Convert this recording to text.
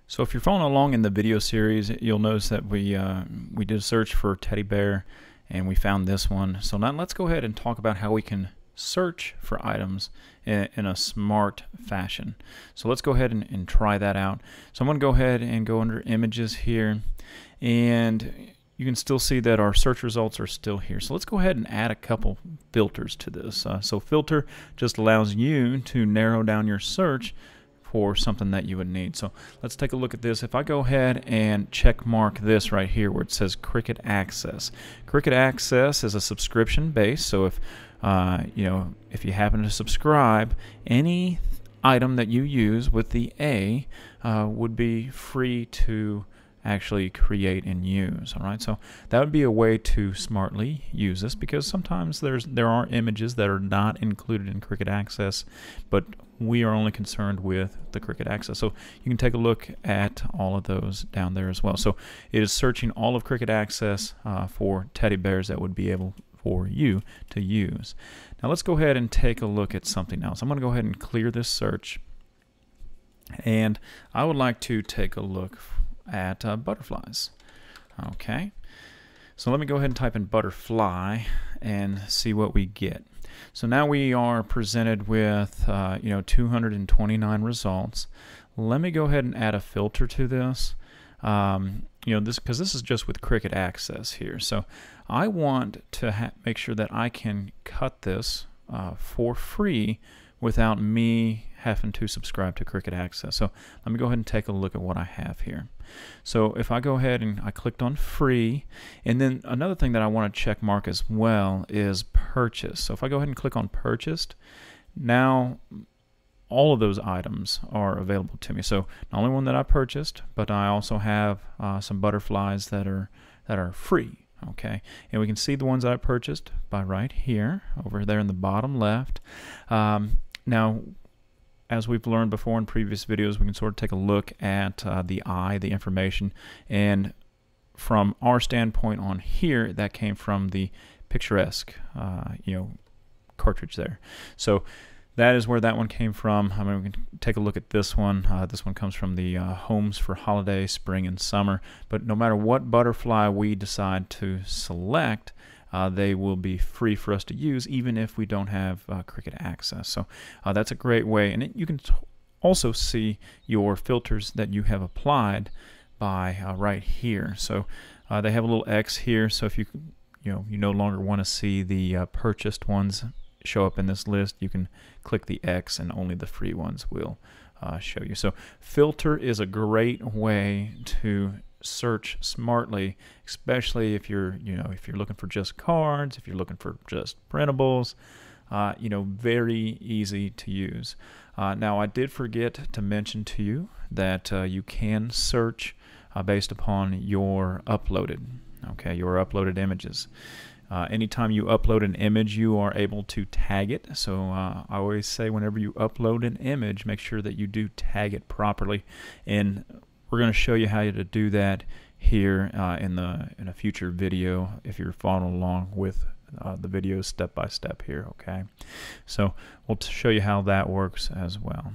So if you're following along in the video series, you'll notice that we did a search for teddy bear and we found this one. So now let's go ahead and talk about how we can search for items in a smart fashion. So let's go ahead and try that out. So I'm going to go ahead and go under images here, and you can still see that our search results are still here. So let's go ahead and add a couple filters to this. So filter just allows you to narrow down your search for something that you would need. So let's take a look at this. If I go ahead and check mark this right here where it says Cricut Access. Cricut Access is a subscription base, so if if you happen to subscribe, any item that you use with the A would be free to actually create and use. All right, so that would be a way to smartly use this, because sometimes there are images that are not included in Cricut Access, but we are only concerned with the Cricut Access. So you can take a look at all of those down there as well. So it is searching all of Cricut Access for teddy bears that would be able for you to use. Now let's go ahead and take a look at something else. I'm going to go ahead and clear this search, and I would like to take a look at butterflies. Okay, so let me go ahead and type in butterfly and see what we get. So now we are presented with 229 results. Let me go ahead and add a filter to this. Because this is just with Cricut Access here. So I want to make sure that I can cut this for free without me having to subscribe to Cricut Access. So let me go ahead and take a look at what I have here. So if I go ahead and I clicked on free, and then another thing that I want to check mark as well is purchase. So if I go ahead and click on purchased, now all of those items are available to me. So not only one that I purchased, but I also have some butterflies that are free. Okay, and we can see the ones that I purchased by right here, over there in the bottom left. Now, as we've learned before in previous videos, we can sort of take a look at the information, and from our standpoint on here, that came from the picturesque, cartridge there. So that is where that one came from. I mean, we can take a look at this one. This one comes from the Homes for Holiday, Spring and Summer. But no matter what butterfly we decide to select, they will be free for us to use, even if we don't have Cricut Access. So that's a great way. And you can also see your filters that you have applied by right here. So they have a little X here. So if you no longer want to see the purchased ones show up in this list, you can click the X and only the free ones will show you. So filter is a great way to search smartly, especially if you're looking for just cards, if you're looking for just printables. Very easy to use. Now I did forget to mention to you that you can search based upon your uploaded images. Anytime you upload an image, you are able to tag it. So I always say, whenever you upload an image, make sure that you do tag it properly, and we're going to show you how to do that here in a future video if you're following along with the video step by step here. Okay, so we'll show you how that works as well.